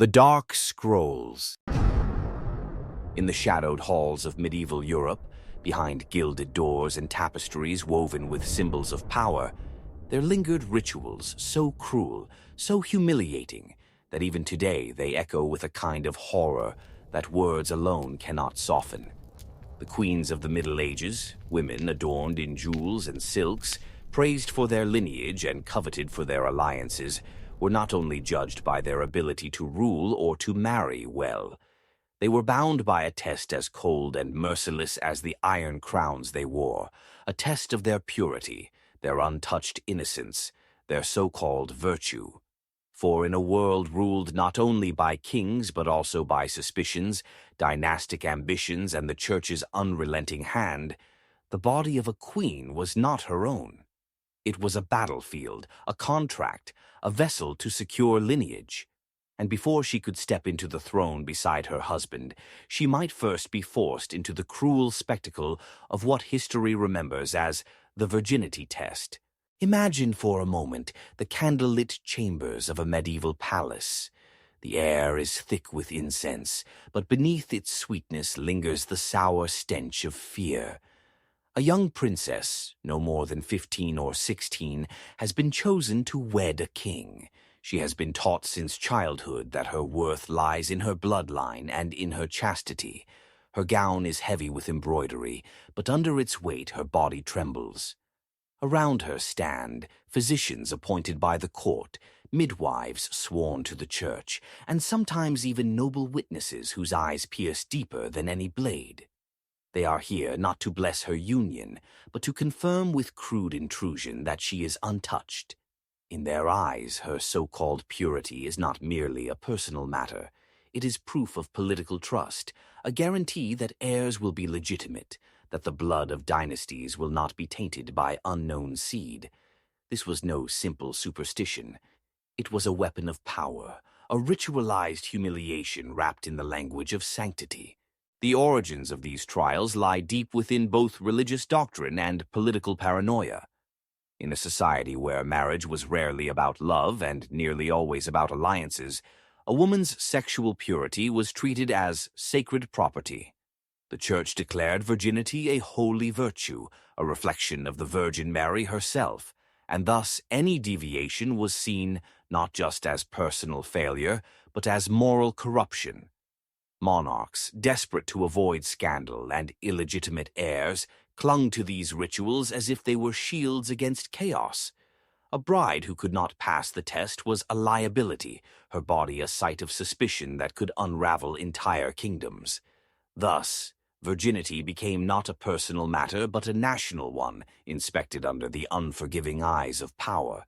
The Dark Scrolls. In the shadowed halls of medieval Europe, behind gilded doors and tapestries woven with symbols of power, there lingered rituals so cruel, so humiliating, that even today they echo with a kind of horror that words alone cannot soften. The queens of the Middle Ages, women adorned in jewels and silks, praised for their lineage and coveted for their alliances, were not only judged by their ability to rule or to marry well. They were bound by a test as cold and merciless as the iron crowns they wore, a test of their purity, their untouched innocence, their so-called virtue. For in a world ruled not only by kings but also by suspicions, dynastic ambitions, and the Church's unrelenting hand, the body of a queen was not her own. It was a battlefield, a contract, a vessel to secure lineage. And before she could step into the throne beside her husband, she might first be forced into the cruel spectacle of what history remembers as the virginity test. Imagine for a moment the candlelit chambers of a medieval palace. The air is thick with incense, but beneath its sweetness lingers the sour stench of fear. A young princess, no more than 15 or 16, has been chosen to wed a king. She has been taught since childhood that her worth lies in her bloodline and in her chastity. Her gown is heavy with embroidery, but under its weight her body trembles. Around her stand physicians appointed by the court, midwives sworn to the church, and sometimes even noble witnesses whose eyes pierce deeper than any blade. They are here not to bless her union, but to confirm with crude intrusion that she is untouched. In their eyes, her so-called purity is not merely a personal matter. It is proof of political trust, a guarantee that heirs will be legitimate, that the blood of dynasties will not be tainted by unknown seed. This was no simple superstition. It was a weapon of power, a ritualized humiliation wrapped in the language of sanctity. The origins of these trials lie deep within both religious doctrine and political paranoia. In a society where marriage was rarely about love and nearly always about alliances, a woman's sexual purity was treated as sacred property. The Church declared virginity a holy virtue, a reflection of the Virgin Mary herself, and thus any deviation was seen not just as personal failure, but as moral corruption. Monarchs, desperate to avoid scandal and illegitimate heirs, clung to these rituals as if they were shields against chaos. A bride who could not pass the test was a liability, her body a site of suspicion that could unravel entire kingdoms. Thus, virginity became not a personal matter but a national one, inspected under the unforgiving eyes of power.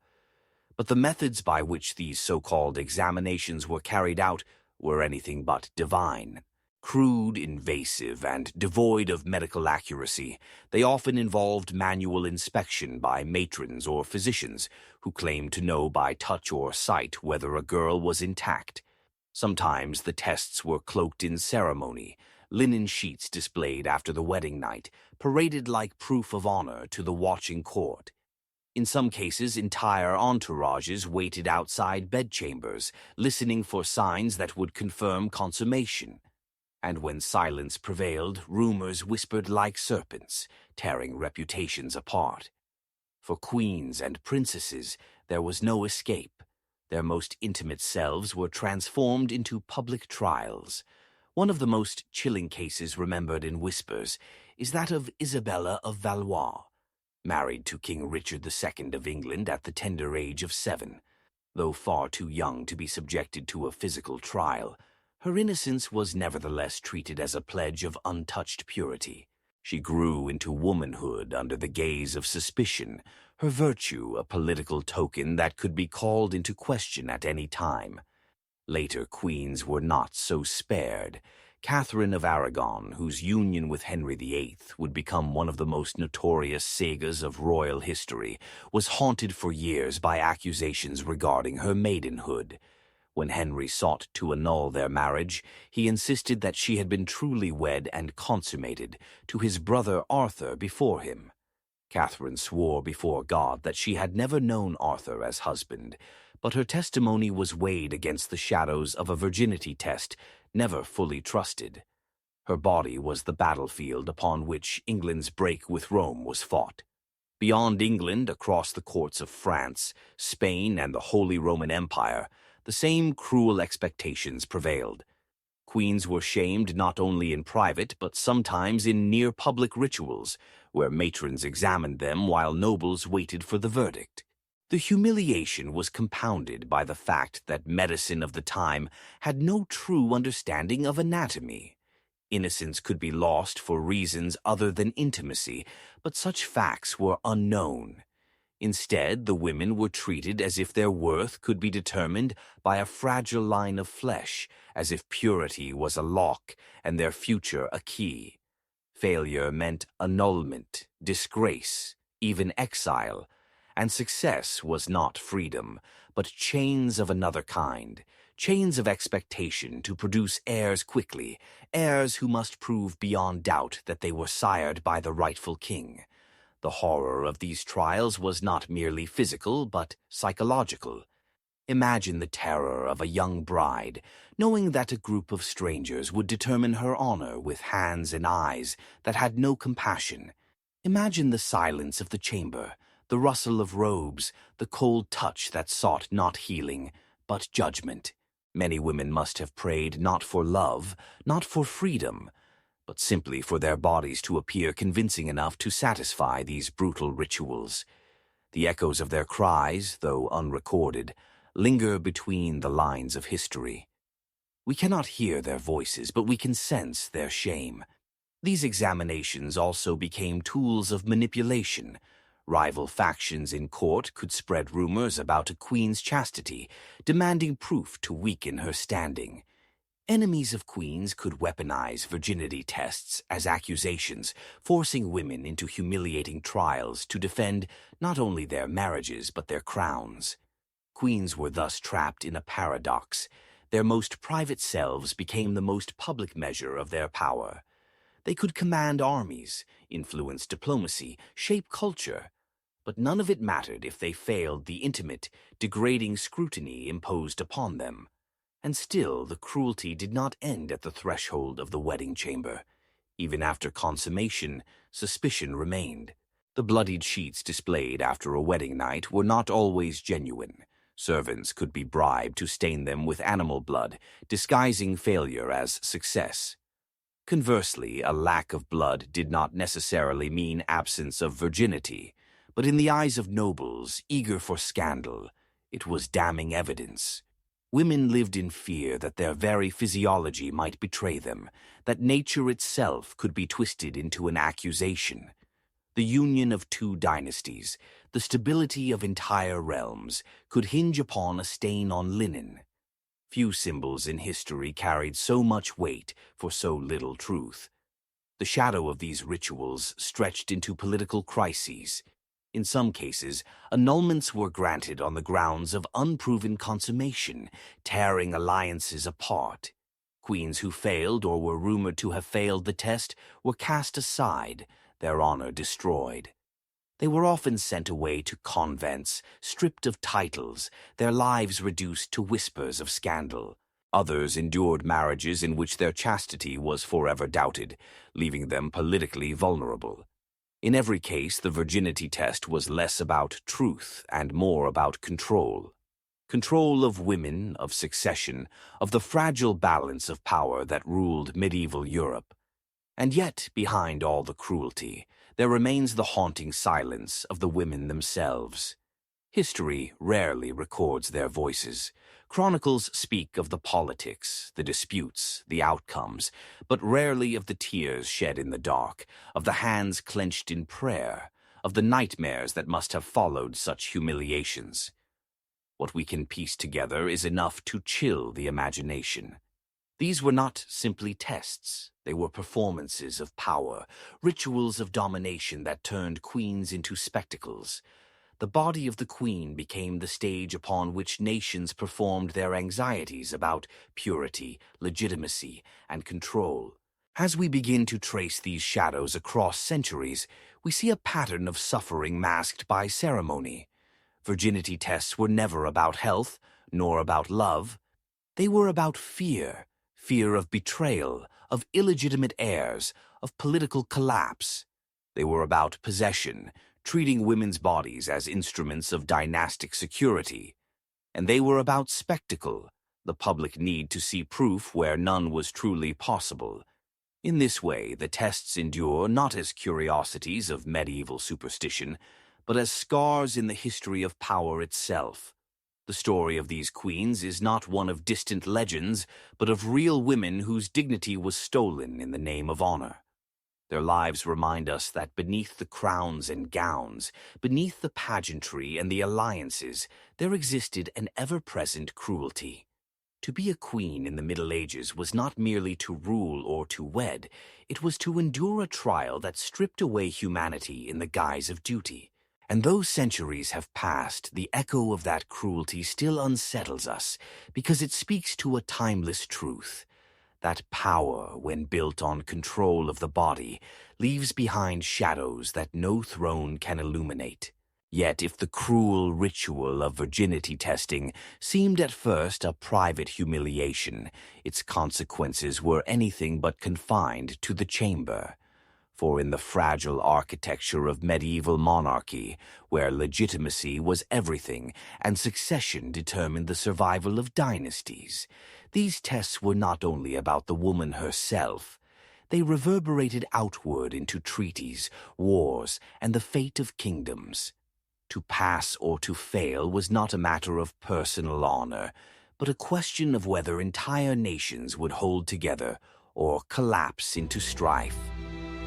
But the methods by which these so-called examinations were carried out were anything but divine. Crude, invasive, and devoid of medical accuracy, they often involved manual inspection by matrons or physicians who claimed to know by touch or sight whether a girl was intact. Sometimes the tests were cloaked in ceremony, linen sheets displayed after the wedding night, paraded like proof of honor to the watching court. In some cases, entire entourages waited outside bedchambers, listening for signs that would confirm consummation. And when silence prevailed, rumors whispered like serpents, tearing reputations apart. For queens and princesses, there was no escape. Their most intimate selves were transformed into public trials. One of the most chilling cases remembered in whispers is that of Isabella of Valois, married to King Richard II of England at the tender age of 7. Though far too young to be subjected to a physical trial, her innocence was nevertheless treated as a pledge of untouched purity. She grew into womanhood under the gaze of suspicion, her virtue a political token that could be called into question at any time. Later queens were not so spared. Catherine of Aragon, whose union with Henry VIII would become one of the most notorious sagas of royal history, was haunted for years by accusations regarding her maidenhood. When Henry sought to annul their marriage, he insisted that she had been truly wed and consummated to his brother Arthur before him. Catherine swore before God that she had never known Arthur as husband, But her testimony was weighed against the shadows of a virginity test never fully trusted. Her body was the battlefield upon which England's break with Rome was fought. Beyond England, across the courts of France, Spain, and the Holy Roman Empire, the same cruel expectations prevailed. Queens were shamed not only in private, but sometimes in near-public rituals, where matrons examined them while nobles waited for the verdict. The humiliation was compounded by the fact that medicine of the time had no true understanding of anatomy. Innocence could be lost for reasons other than intimacy, but such facts were unknown. Instead, the women were treated as if their worth could be determined by a fragile line of flesh, as if purity was a lock and their future a key. Failure meant annulment, disgrace, even exile, and success was not freedom, but chains of another kind, chains of expectation to produce heirs quickly, heirs who must prove beyond doubt that they were sired by the rightful king. The horror of these trials was not merely physical, but psychological. Imagine the terror of a young bride, knowing that a group of strangers would determine her honor with hands and eyes that had no compassion. Imagine the silence of the chamber, the rustle of robes, the cold touch that sought not healing, but judgment. Many women must have prayed not for love, not for freedom, but simply for their bodies to appear convincing enough to satisfy these brutal rituals. The echoes of their cries, though unrecorded, linger between the lines of history. We cannot hear their voices, but we can sense their shame. These examinations also became tools of manipulation. Rival factions in court could spread rumors about a queen's chastity, demanding proof to weaken her standing. Enemies of queens could weaponize virginity tests as accusations, forcing women into humiliating trials to defend not only their marriages but their crowns. Queens were thus trapped in a paradox. Their most private selves became the most public measure of their power. They could command armies, influence diplomacy, shape culture, but none of it mattered if they failed the intimate, degrading scrutiny imposed upon them. And still, the cruelty did not end at the threshold of the wedding chamber. Even after consummation, suspicion remained. The bloodied sheets displayed after a wedding night were not always genuine. Servants could be bribed to stain them with animal blood, disguising failure as success. Conversely, a lack of blood did not necessarily mean absence of virginity, but in the eyes of nobles eager for scandal, it was damning evidence. Women lived in fear that their very physiology might betray them, that nature itself could be twisted into an accusation. The union of two dynasties, the stability of entire realms, could hinge upon a stain on linen. Few symbols in history carried so much weight for so little truth. The shadow of these rituals stretched into political crises. In some cases, annulments were granted on the grounds of unproven consummation, tearing alliances apart. Queens who failed or were rumored to have failed the test were cast aside, their honor destroyed. They were often sent away to convents, stripped of titles, their lives reduced to whispers of scandal. Others endured marriages in which their chastity was forever doubted, leaving them politically vulnerable. In every case, the virginity test was less about truth and more about control. Control of women, of succession, of the fragile balance of power that ruled medieval Europe. And yet, behind all the cruelty, there remains the haunting silence of the women themselves. History rarely records their voices. Chronicles speak of the politics, the disputes, the outcomes, but rarely of the tears shed in the dark, of the hands clenched in prayer, of the nightmares that must have followed such humiliations. What we can piece together is enough to chill the imagination. These were not simply tests. They were performances of power, rituals of domination that turned queens into spectacles. The body of the queen became the stage upon which nations performed their anxieties about purity, legitimacy, and control. As we begin to trace these shadows across centuries, we see a pattern of suffering masked by ceremony. Virginity tests were never about health, nor about love. They were about fear, fear of betrayal, of illegitimate heirs, of political collapse. They were about possession, treating women's bodies as instruments of dynastic security. And they were about spectacle, the public need to see proof where none was truly possible. In this way, the tests endure not as curiosities of medieval superstition, but as scars in the history of power itself. The story of these queens is not one of distant legends, but of real women whose dignity was stolen in the name of honor. Their lives remind us that beneath the crowns and gowns, beneath the pageantry and the alliances, there existed an ever-present cruelty. To be a queen in the Middle Ages was not merely to rule or to wed, it was to endure a trial that stripped away humanity in the guise of duty. And though centuries have passed, the echo of that cruelty still unsettles us, because it speaks to a timeless truth. That power, when built on control of the body, leaves behind shadows that no throne can illuminate. Yet if the cruel ritual of virginity testing seemed at first a private humiliation, its consequences were anything but confined to the chamber. For in the fragile architecture of medieval monarchy, where legitimacy was everything and succession determined the survival of dynasties, these tests were not only about the woman herself. They reverberated outward into treaties, wars, and the fate of kingdoms. To pass or to fail was not a matter of personal honor, but a question of whether entire nations would hold together or collapse into strife.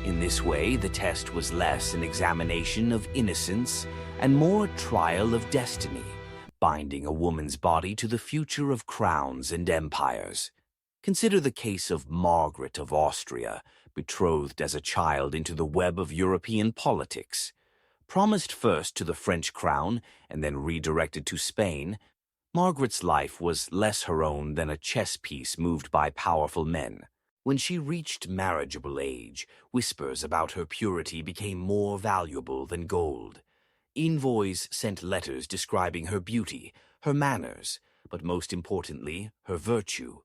In this way, the test was less an examination of innocence and more a trial of destiny, binding a woman's body to the future of crowns and empires. Consider the case of Margaret of Austria, betrothed as a child into the web of European politics. Promised first to the French crown and then redirected to Spain, Margaret's life was less her own than a chess piece moved by powerful men. When she reached marriageable age, whispers about her purity became more valuable than gold. Envoys sent letters describing her beauty, her manners, but most importantly, her virtue.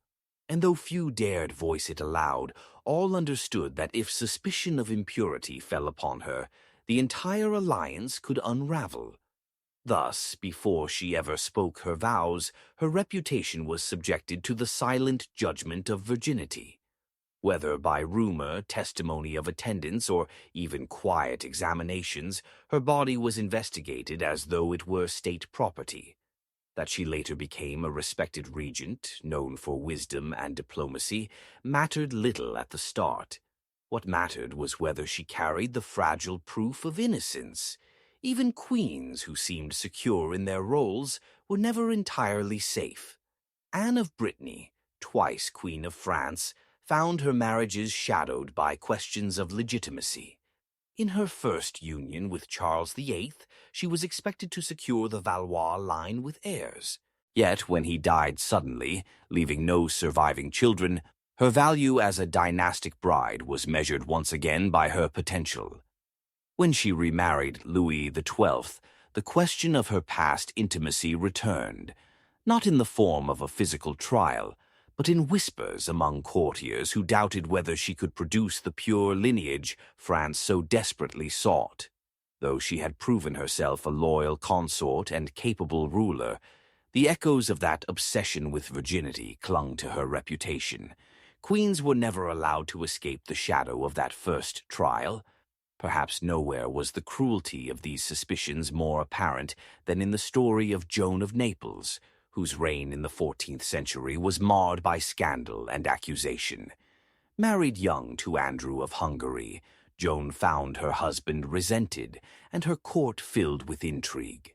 And though few dared voice it aloud, all understood that if suspicion of impurity fell upon her, the entire alliance could unravel. Thus, before she ever spoke her vows, her reputation was subjected to the silent judgment of virginity. Whether by rumor, testimony of attendants, or even quiet examinations, her body was investigated as though it were state property. That she later became a respected regent, known for wisdom and diplomacy, mattered little at the start. What mattered was whether she carried the fragile proof of innocence. Even queens who seemed secure in their roles were never entirely safe. Anne of Brittany, twice Queen of France, found her marriages shadowed by questions of legitimacy. In her first union with Charles VIII, she was expected to secure the Valois line with heirs. Yet when he died suddenly, leaving no surviving children, her value as a dynastic bride was measured once again by her potential. When she remarried Louis XII, the question of her past intimacy returned, not in the form of a physical trial, but in whispers among courtiers who doubted whether she could produce the pure lineage France so desperately sought. Though she had proven herself a loyal consort and capable ruler, the echoes of that obsession with virginity clung to her reputation. Queens were never allowed to escape the shadow of that first trial. Perhaps nowhere was the cruelty of these suspicions more apparent than in the story of Joan of Naples, whose reign in the 14th century was marred by scandal and accusation. Married young to Andrew of Hungary, Joan found her husband resented and her court filled with intrigue.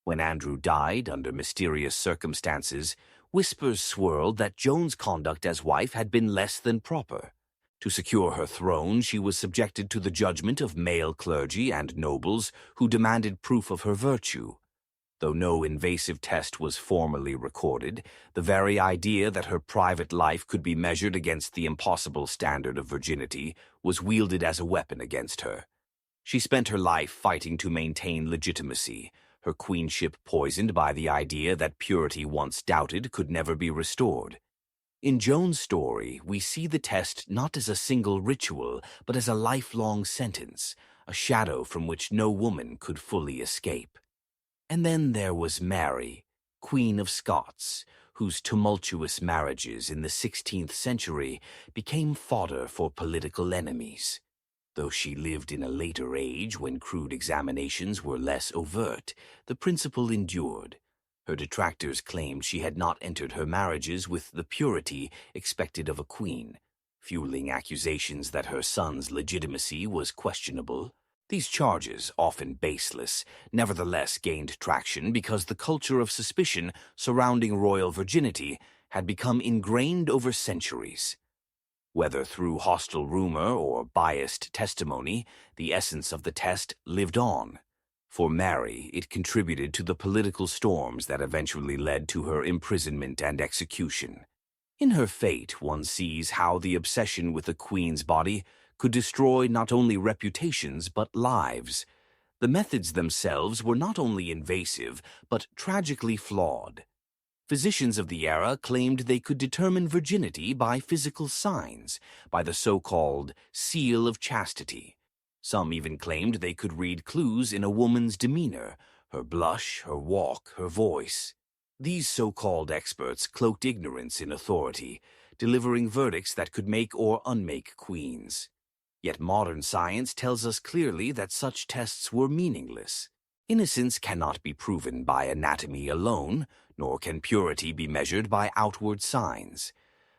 When Andrew died under mysterious circumstances, whispers swirled that Joan's conduct as wife had been less than proper. To secure her throne, she was subjected to the judgment of male clergy and nobles who demanded proof of her virtue. Though no invasive test was formally recorded, the very idea that her private life could be measured against the impossible standard of virginity was wielded as a weapon against her. She spent her life fighting to maintain legitimacy, her queenship poisoned by the idea that purity once doubted could never be restored. In Joan's story, we see the test not as a single ritual, but as a lifelong sentence, a shadow from which no woman could fully escape. And then there was Mary, Queen of Scots, whose tumultuous marriages in the 16th century became fodder for political enemies. Though she lived in a later age when crude examinations were less overt, the principle endured. Her detractors claimed she had not entered her marriages with the purity expected of a queen, fueling accusations that her son's legitimacy was questionable. These charges, often baseless, nevertheless gained traction because the culture of suspicion surrounding royal virginity had become ingrained over centuries. Whether through hostile rumor or biased testimony, the essence of the test lived on. For Mary, it contributed to the political storms that eventually led to her imprisonment and execution. In her fate, one sees how the obsession with a queen's body could destroy not only reputations but lives. The methods themselves were not only invasive, but tragically flawed. Physicians of the era claimed they could determine virginity by physical signs, by the so-called seal of chastity. Some even claimed they could read clues in a woman's demeanor, her blush, her walk, her voice. These so-called experts cloaked ignorance in authority, delivering verdicts that could make or unmake queens. Yet modern science tells us clearly that such tests were meaningless. Innocence cannot be proven by anatomy alone, nor can purity be measured by outward signs.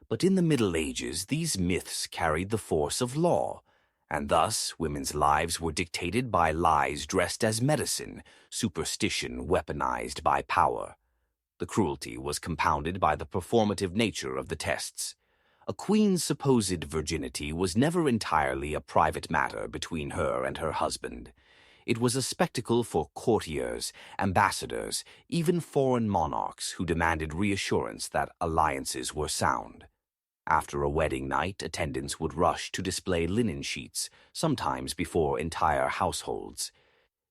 But in the Middle Ages, these myths carried the force of law, and thus women's lives were dictated by lies dressed as medicine, superstition weaponized by power. The cruelty was compounded by the performative nature of the tests. A queen's supposed virginity was never entirely a private matter between her and her husband. It was a spectacle for courtiers, ambassadors, even foreign monarchs who demanded reassurance that alliances were sound. After a wedding night, attendants would rush to display linen sheets, sometimes before entire households.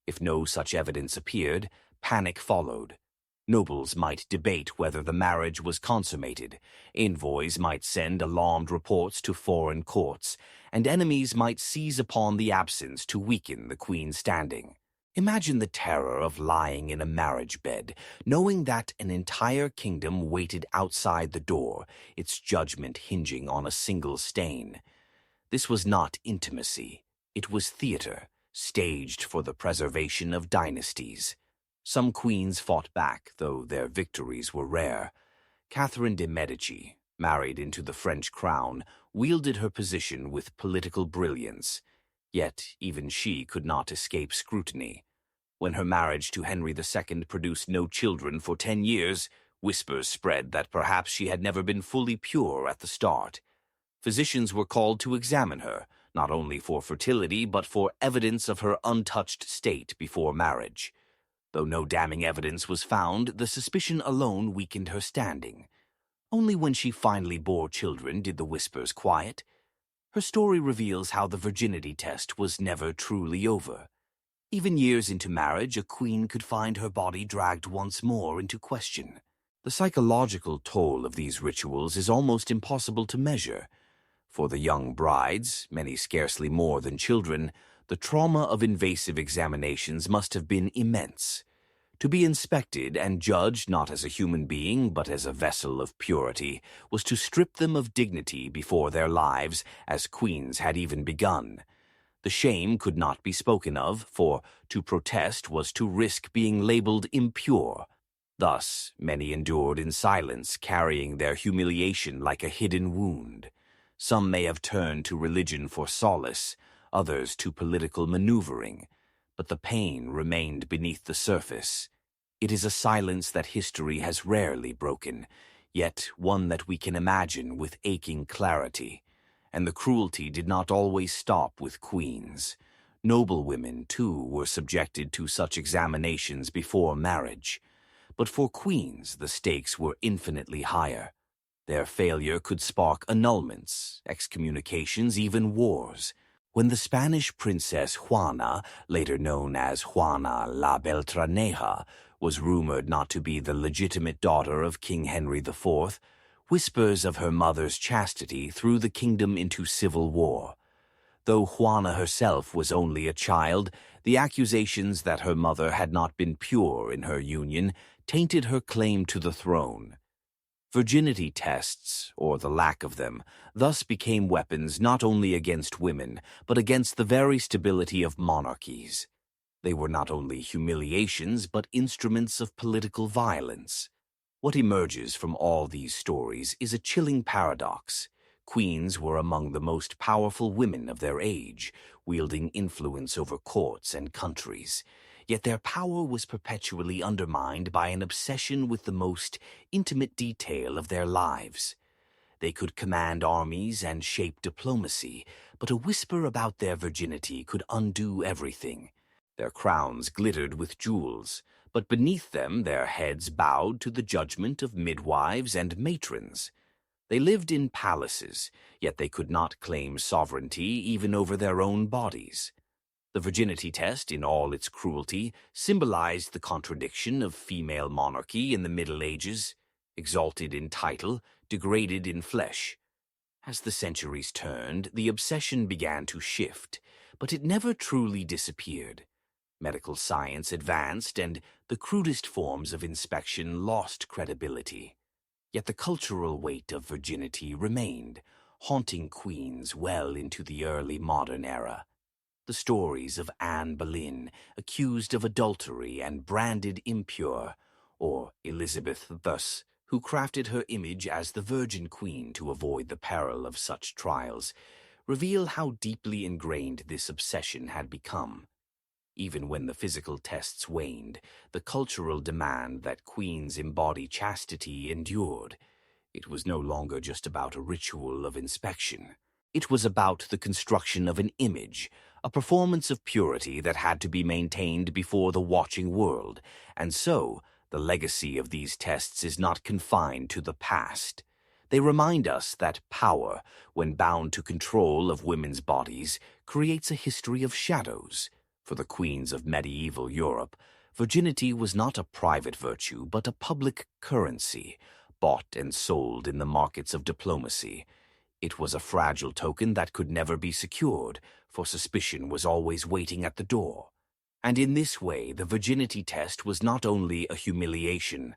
If no such evidence appeared, panic followed. Nobles might debate whether the marriage was consummated, envoys might send alarmed reports to foreign courts, and enemies might seize upon the absence to weaken the queen's standing. Imagine the terror of lying in a marriage bed, knowing that an entire kingdom waited outside the door, its judgment hinging on a single stain. This was not intimacy. It was theater, staged for the preservation of dynasties. Some queens fought back, though their victories were rare. Catherine de' Medici, married into the French crown, wielded her position with political brilliance. Yet even she could not escape scrutiny. When her marriage to Henry II produced no children for 10 years, whispers spread that perhaps she had never been fully pure at the start. Physicians were called to examine her, not only for fertility but for evidence of her untouched state before marriage. Though no damning evidence was found, the suspicion alone weakened her standing. Only when she finally bore children did the whispers quiet. Her story reveals how the virginity test was never truly over. Even years into marriage, a queen could find her body dragged once more into question. The psychological toll of these rituals is almost impossible to measure. For the young brides, many scarcely more than children, the trauma of invasive examinations must have been immense. To be inspected and judged not as a human being but as a vessel of purity was to strip them of dignity before their lives, as queens had even begun. The shame could not be spoken of, for to protest was to risk being labeled impure. Thus, many endured in silence, carrying their humiliation like a hidden wound. Some may have turned to religion for solace, others to political maneuvering, but the pain remained beneath the surface. It is a silence that history has rarely broken, yet one that we can imagine with aching clarity. And the cruelty did not always stop with queens. Noble women, too, were subjected to such examinations before marriage. But for queens, the stakes were infinitely higher. Their failure could spark annulments, excommunications, even wars. When the Spanish princess Juana, later known as Juana la Beltraneja, was rumored not to be the legitimate daughter of King Henry IV, whispers of her mother's chastity threw the kingdom into civil war. Though Juana herself was only a child, the accusations that her mother had not been pure in her union tainted her claim to the throne. Virginity tests, or the lack of them, thus became weapons not only against women, but against the very stability of monarchies. They were not only humiliations, but instruments of political violence. What emerges from all these stories is a chilling paradox. Queens were among the most powerful women of their age, wielding influence over courts and countries. Yet their power was perpetually undermined by an obsession with the most intimate detail of their lives. They could command armies and shape diplomacy, but a whisper about their virginity could undo everything. Their crowns glittered with jewels, but beneath them their heads bowed to the judgment of midwives and matrons. They lived in palaces, yet they could not claim sovereignty even over their own bodies. The virginity test, in all its cruelty, symbolized the contradiction of female monarchy in the Middle Ages, exalted in title, degraded in flesh. As the centuries turned, the obsession began to shift, but it never truly disappeared. Medical science advanced, and the crudest forms of inspection lost credibility. Yet the cultural weight of virginity remained, haunting queens well into the early modern era. The stories of Anne Boleyn, accused of adultery and branded impure, or Elizabeth thus, who crafted her image as the Virgin Queen to avoid the peril of such trials, reveal how deeply ingrained this obsession had become. Even when the physical tests waned, the cultural demand that queens embody chastity endured. It was no longer just about a ritual of inspection. It was about the construction of an image, a performance of purity that had to be maintained before the watching world, and so the legacy of these tests is not confined to the past. They remind us that power, when bound to control of women's bodies, creates a history of shadows. For the queens of medieval Europe, virginity was not a private virtue, but a public currency, bought and sold in the markets of diplomacy. It was a fragile token that could never be secured, for suspicion was always waiting at the door. And in this way, the virginity test was not only a humiliation,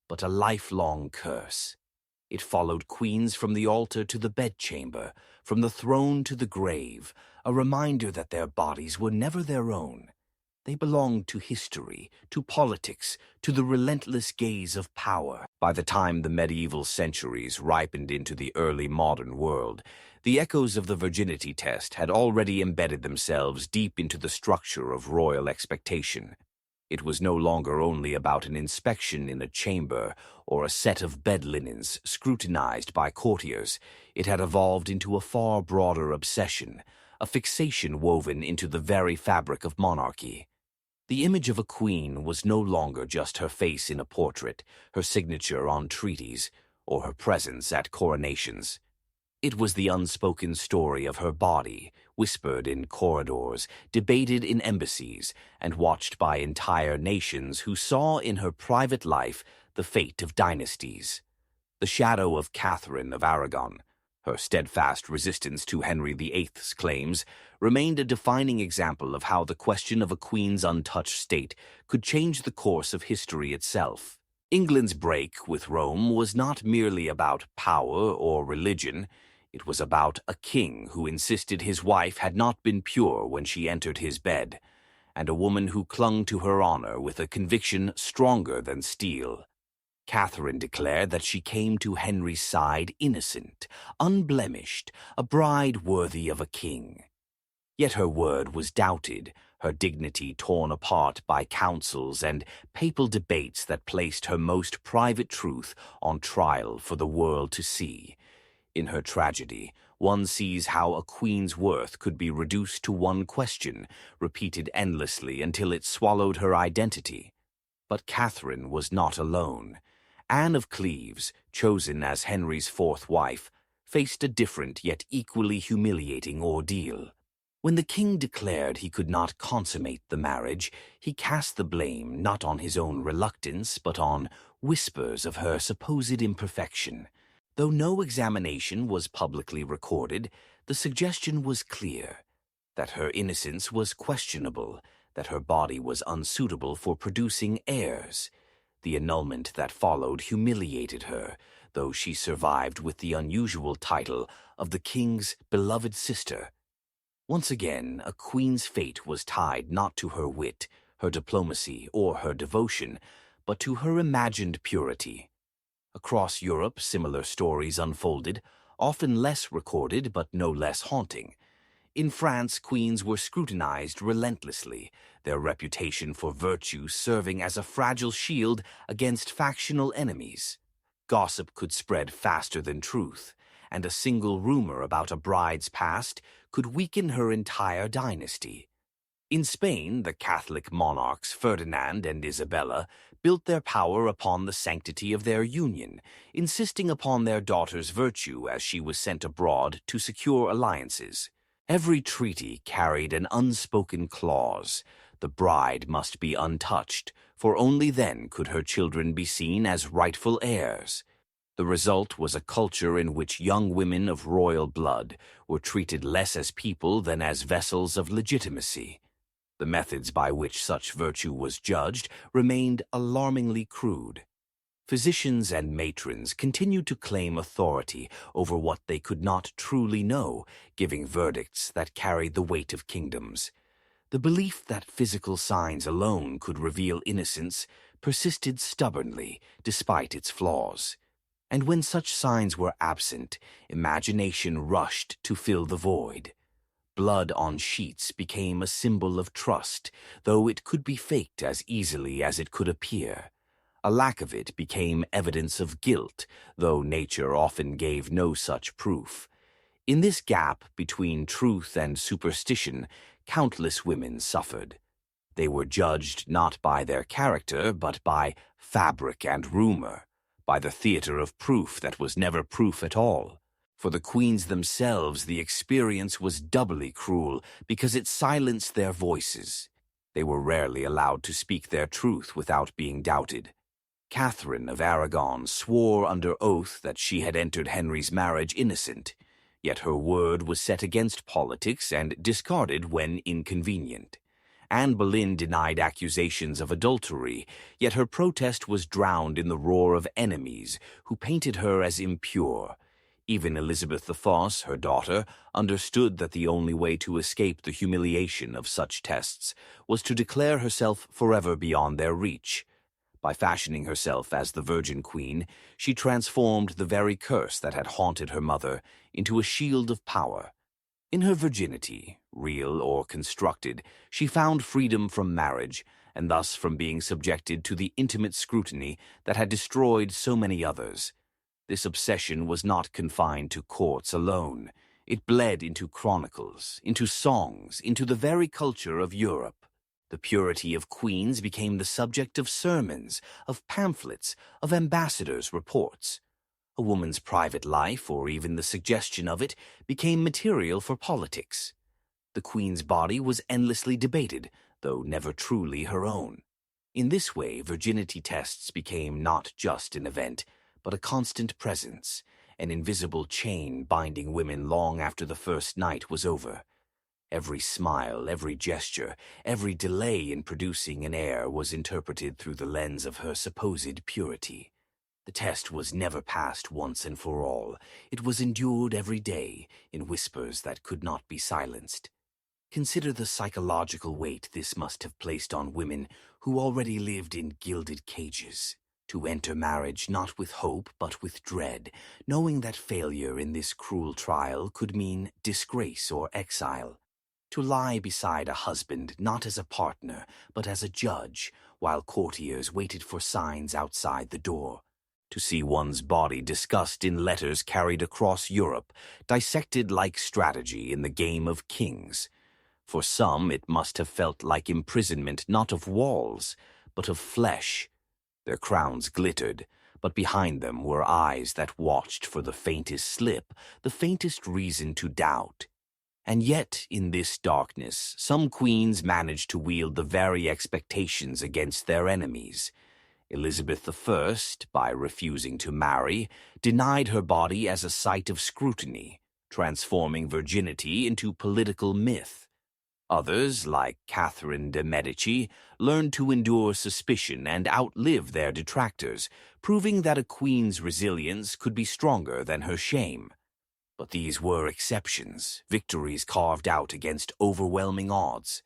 but a lifelong curse. It followed queens from the altar to the bedchamber, from the throne to the grave, a reminder that their bodies were never their own. They belonged to history, to politics, to the relentless gaze of power. By the time the medieval centuries ripened into the early modern world, the echoes of the virginity test had already embedded themselves deep into the structure of royal expectation. It was no longer only about an inspection in a chamber or a set of bed linens scrutinized by courtiers. It had evolved into a far broader obsession, a fixation woven into the very fabric of monarchy. The image of a queen was no longer just her face in a portrait, her signature on treaties, or her presence at coronations. It was the unspoken story of her body, whispered in corridors, debated in embassies, and watched by entire nations who saw in her private life the fate of dynasties. The shadow of Catherine of Aragon, her steadfast resistance to Henry VIII's claims, remained a defining example of how the question of a queen's untouched state could change the course of history itself. England's break with Rome was not merely about power or religion. It was about a king who insisted his wife had not been pure when she entered his bed, and a woman who clung to her honor with a conviction stronger than steel. Catherine declared that she came to Henry's side innocent, unblemished, a bride worthy of a king. Yet her word was doubted, her dignity torn apart by councils and papal debates that placed her most private truth on trial for the world to see. In her tragedy, one sees how a queen's worth could be reduced to one question, repeated endlessly until it swallowed her identity. But Catherine was not alone. Anne of Cleves, chosen as Henry's fourth wife, faced a different yet equally humiliating ordeal. When the king declared he could not consummate the marriage, he cast the blame not on his own reluctance, but on whispers of her supposed imperfection. Though no examination was publicly recorded, the suggestion was clear that her innocence was questionable, that her body was unsuitable for producing heirs. The annulment that followed humiliated her, though she survived with the unusual title of the king's beloved sister. Once again, a queen's fate was tied not to her wit, her diplomacy, or her devotion, but to her imagined purity. Across Europe, similar stories unfolded, often less recorded but no less haunting. In France, queens were scrutinized relentlessly, their reputation for virtue serving as a fragile shield against factional enemies. Gossip could spread faster than truth, and a single rumor about a bride's past could weaken her entire dynasty. In Spain, the Catholic monarchs Ferdinand and Isabella built their power upon the sanctity of their union, insisting upon their daughter's virtue as she was sent abroad to secure alliances. Every treaty carried an unspoken clause. The bride must be untouched, for only then could her children be seen as rightful heirs. The result was a culture in which young women of royal blood were treated less as people than as vessels of legitimacy. The methods by which such virtue was judged remained alarmingly crude. Physicians and matrons continued to claim authority over what they could not truly know, giving verdicts that carried the weight of kingdoms. The belief that physical signs alone could reveal innocence persisted stubbornly, despite its flaws. And when such signs were absent, imagination rushed to fill the void. Blood on sheets became a symbol of trust, though it could be faked as easily as it could appear. A lack of it became evidence of guilt, though nature often gave no such proof. In this gap between truth and superstition, countless women suffered. They were judged not by their character, but by fabric and rumor, by the theater of proof that was never proof at all. For the queens themselves, the experience was doubly cruel because it silenced their voices. They were rarely allowed to speak their truth without being doubted. Catherine of Aragon swore under oath that she had entered Henry's marriage innocent, yet her word was set against politics and discarded when inconvenient. Anne Boleyn denied accusations of adultery, yet her protest was drowned in the roar of enemies who painted her as impure. Even Elizabeth the False, her daughter, understood that the only way to escape the humiliation of such tests was to declare herself forever beyond their reach. By fashioning herself as the Virgin Queen, she transformed the very curse that had haunted her mother into a shield of power. In her virginity, real or constructed, she found freedom from marriage, and thus from being subjected to the intimate scrutiny that had destroyed so many others. This obsession was not confined to courts alone. It bled into chronicles, into songs, into the very culture of Europe. The purity of queens became the subject of sermons, of pamphlets, of ambassadors' reports. A woman's private life, or even the suggestion of it, became material for politics. The queen's body was endlessly debated, though never truly her own. In this way, virginity tests became not just an event, but a constant presence, an invisible chain binding women long after the first night was over. Every smile, every gesture, every delay in producing an heir was interpreted through the lens of her supposed purity. The test was never passed once and for all. It was endured every day, in whispers that could not be silenced. Consider the psychological weight this must have placed on women who already lived in gilded cages. To enter marriage not with hope but with dread, knowing that failure in this cruel trial could mean disgrace or exile. To lie beside a husband not as a partner but as a judge, while courtiers waited for signs outside the door. To see one's body discussed in letters carried across Europe, dissected like strategy in the game of kings. For some, it must have felt like imprisonment not of walls, but of flesh. Their crowns glittered, but behind them were eyes that watched for the faintest slip, the faintest reason to doubt. And yet, in this darkness, some queens managed to wield the very expectations against their enemies. Elizabeth I, by refusing to marry, denied her body as a site of scrutiny, transforming virginity into political myth. Others, like Catherine de' Medici, learned to endure suspicion and outlive their detractors, proving that a queen's resilience could be stronger than her shame. But these were exceptions, victories carved out against overwhelming odds.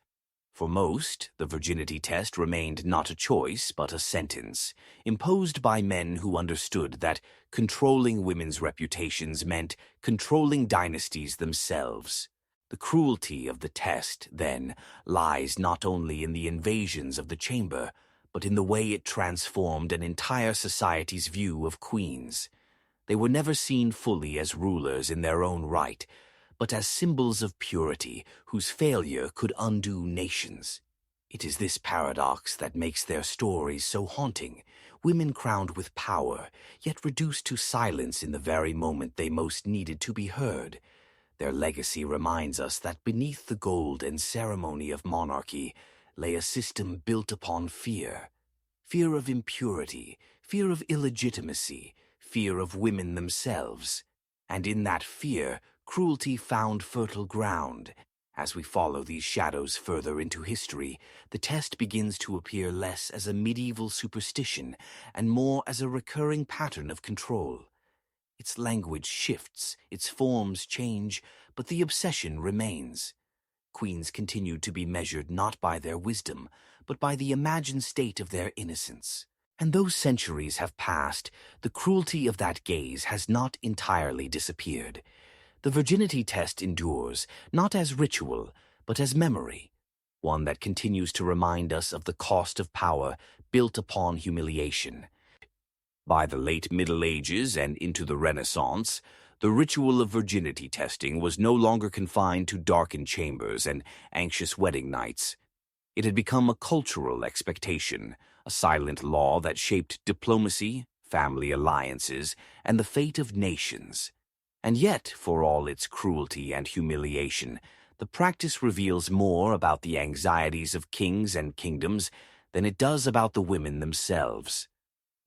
For most, the virginity test remained not a choice but a sentence, imposed by men who understood that controlling women's reputations meant controlling dynasties themselves. The cruelty of the test, then, lies not only in the invasions of the chamber, but in the way it transformed an entire society's view of queens. They were never seen fully as rulers in their own right, but as symbols of purity whose failure could undo nations. It is this paradox that makes their stories so haunting, women crowned with power, yet reduced to silence in the very moment they most needed to be heard. Their legacy reminds us that beneath the gold and ceremony of monarchy lay a system built upon fear. Fear of impurity, fear of illegitimacy, fear of women themselves. And in that fear, cruelty found fertile ground. As we follow these shadows further into history, the test begins to appear less as a medieval superstition and more as a recurring pattern of control. Its language shifts, its forms change, but the obsession remains. Queens continued to be measured not by their wisdom, but by the imagined state of their innocence. And though centuries have passed, the cruelty of that gaze has not entirely disappeared. The virginity test endures, not as ritual, but as memory, one that continues to remind us of the cost of power built upon humiliation. By the late Middle Ages and into the Renaissance, the ritual of virginity testing was no longer confined to darkened chambers and anxious wedding nights. It had become a cultural expectation, a silent law that shaped diplomacy, family alliances, and the fate of nations. And yet, for all its cruelty and humiliation, the practice reveals more about the anxieties of kings and kingdoms than it does about the women themselves.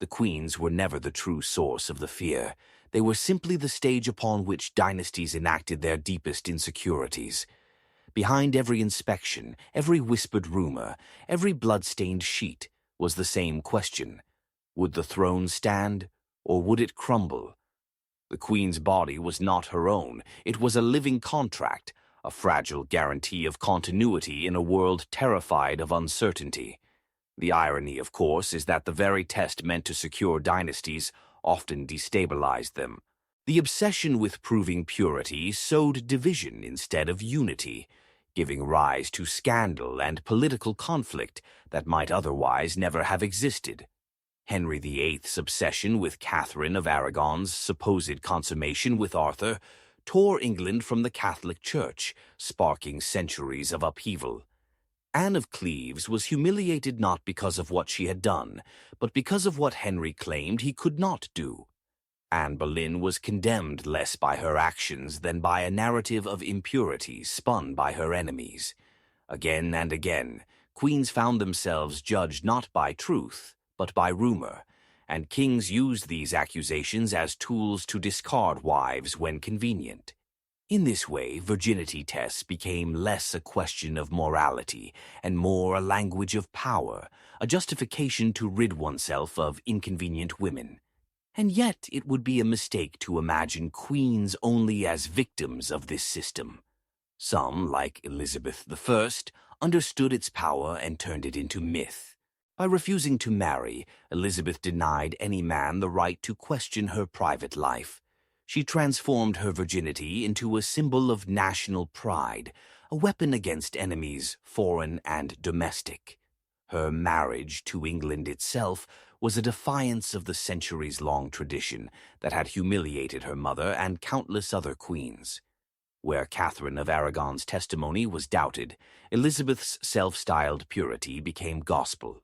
The queens were never the true source of the fear. They were simply the stage upon which dynasties enacted their deepest insecurities. Behind every inspection, every whispered rumor, every blood-stained sheet was the same question. Would the throne stand, or would it crumble? The queen's body was not her own. It was a living contract, a fragile guarantee of continuity in a world terrified of uncertainty. The irony, of course, is that the very test meant to secure dynasties often destabilized them. The obsession with proving purity sowed division instead of unity, giving rise to scandal and political conflict that might otherwise never have existed. Henry VIII's obsession with Catherine of Aragon's supposed consummation with Arthur tore England from the Catholic Church, sparking centuries of upheaval. Anne of Cleves was humiliated not because of what she had done, but because of what Henry claimed he could not do. Anne Boleyn was condemned less by her actions than by a narrative of impurity spun by her enemies. Again and again, queens found themselves judged not by truth, but by rumor, and kings used these accusations as tools to discard wives when convenient. In this way, virginity tests became less a question of morality and more a language of power, a justification to rid oneself of inconvenient women. And yet it would be a mistake to imagine queens only as victims of this system. Some, like Elizabeth I, understood its power and turned it into myth. By refusing to marry, Elizabeth denied any man the right to question her private life. She transformed her virginity into a symbol of national pride, a weapon against enemies, foreign and domestic. Her marriage to England itself was a defiance of the centuries-long tradition that had humiliated her mother and countless other queens. Where Catherine of Aragon's testimony was doubted, Elizabeth's self-styled purity became gospel.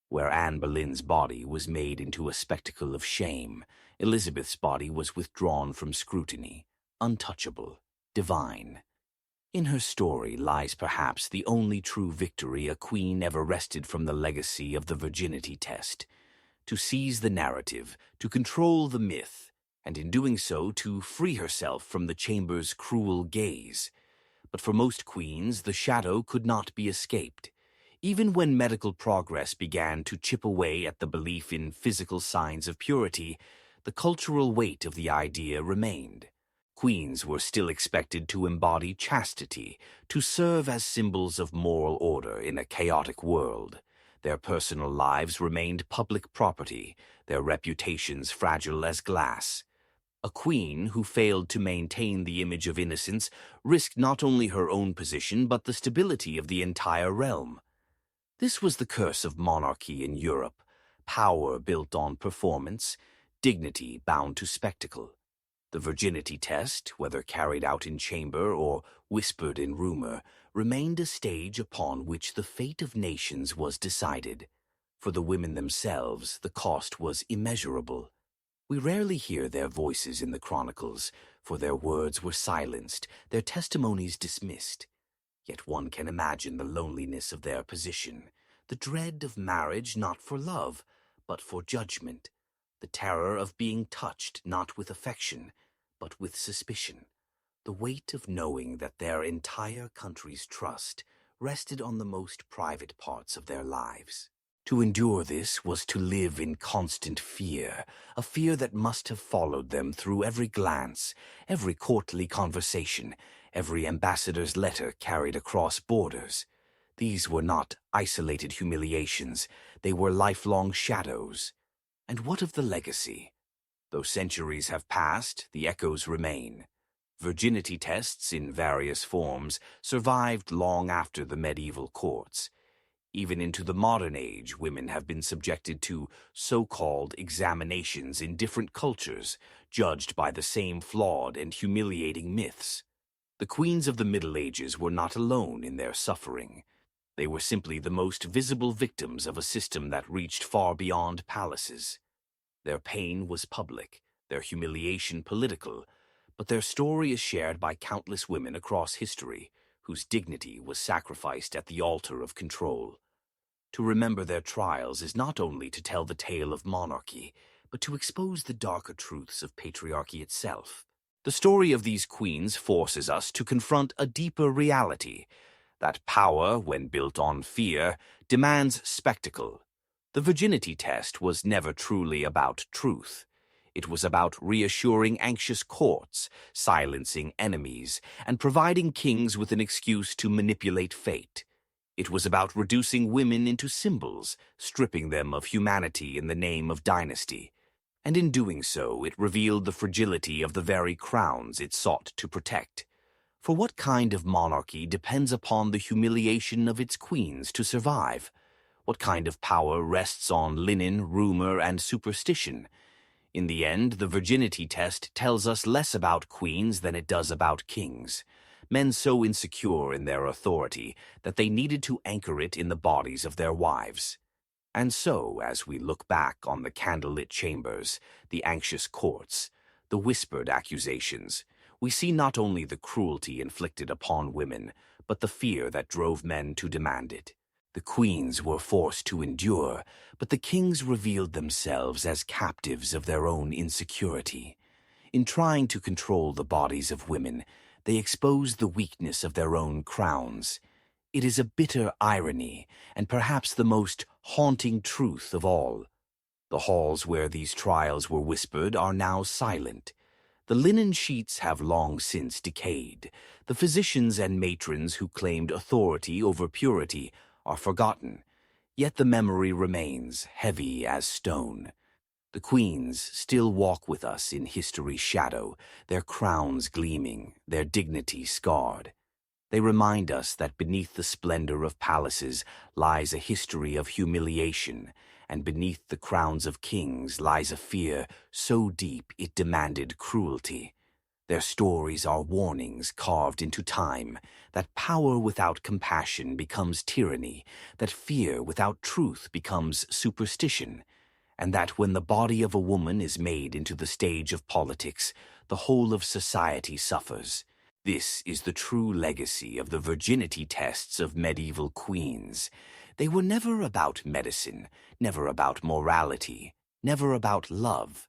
Where Anne Boleyn's body was made into a spectacle of shame, Elizabeth's body was withdrawn from scrutiny, untouchable, divine. In her story lies perhaps the only true victory a queen ever wrested from the legacy of the virginity test: to seize the narrative, to control the myth, and in doing so to free herself from the chamber's cruel gaze. But for most queens, the shadow could not be escaped. Even when medical progress began to chip away at the belief in physical signs of purity, the cultural weight of the idea remained. Queens were still expected to embody chastity, to serve as symbols of moral order in a chaotic world. Their personal lives remained public property, their reputations fragile as glass. A queen who failed to maintain the image of innocence risked not only her own position but the stability of the entire realm. This was the curse of monarchy in Europe: power built on performance, dignity bound to spectacle. The virginity test, whether carried out in chamber or whispered in rumor, remained a stage upon which the fate of nations was decided. For the women themselves, the cost was immeasurable. We rarely hear their voices in the chronicles, for their words were silenced, their testimonies dismissed. Yet one can imagine the loneliness of their position, the dread of marriage not for love, but for judgment, the terror of being touched not with affection, but with suspicion, the weight of knowing that their entire country's trust rested on the most private parts of their lives. To endure this was to live in constant fear, a fear that must have followed them through every glance, every courtly conversation, every ambassador's letter carried across borders. These were not isolated humiliations, they were lifelong shadows. And what of the legacy? Though centuries have passed, the echoes remain. Virginity tests in various forms survived long after the medieval courts. Even into the modern age, women have been subjected to so-called examinations in different cultures, judged by the same flawed and humiliating myths. The queens of the Middle Ages were not alone in their suffering. They were simply the most visible victims of a system that reached far beyond palaces. Their pain was public, their humiliation political, but their story is shared by countless women across history, whose dignity was sacrificed at the altar of control. To remember their trials is not only to tell the tale of monarchy, but to expose the darker truths of patriarchy itself. The story of these queens forces us to confront a deeper reality: that power, when built on fear, demands spectacle. The virginity test was never truly about truth. It was about reassuring anxious courts, silencing enemies, and providing kings with an excuse to manipulate fate. It was about reducing women into symbols, stripping them of humanity in the name of dynasty. And in doing so, it revealed the fragility of the very crowns it sought to protect. For what kind of monarchy depends upon the humiliation of its queens to survive? What kind of power rests on linen, rumor, and superstition? In the end, the virginity test tells us less about queens than it does about kings. Men so insecure in their authority that they needed to anchor it in the bodies of their wives. And so, as we look back on the candlelit chambers, the anxious courts, the whispered accusations, we see not only the cruelty inflicted upon women, but the fear that drove men to demand it. The queens were forced to endure, but the kings revealed themselves as captives of their own insecurity. In trying to control the bodies of women, they exposed the weakness of their own crowns. It is a bitter irony, and perhaps the most haunting truth of all. The halls where these trials were whispered are now silent. The linen sheets have long since decayed. The physicians and matrons who claimed authority over purity are forgotten, yet the memory remains heavy as stone. The queens still walk with us in history's shadow, their crowns gleaming, their dignity scarred. They remind us that beneath the splendor of palaces lies a history of humiliation, and beneath the crowns of kings lies a fear so deep it demanded cruelty. Their stories are warnings carved into time, that power without compassion becomes tyranny, that fear without truth becomes superstition, and that when the body of a woman is made into the stage of politics, the whole of society suffers. This is the true legacy of the virginity tests of medieval queens. They were never about medicine, never about morality, never about love.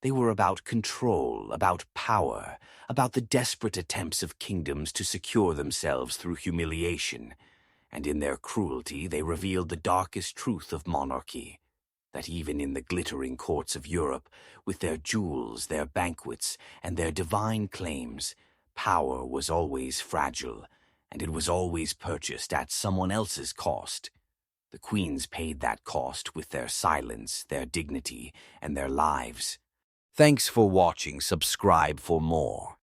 They were about control, about power, about the desperate attempts of kingdoms to secure themselves through humiliation. And in their cruelty they revealed the darkest truth of monarchy, that even in the glittering courts of Europe, with their jewels, their banquets, and their divine claims, power was always fragile, and it was always purchased at someone else's cost. The queens paid that cost with their silence, their dignity, and their lives. Thanks for watching. Subscribe for more.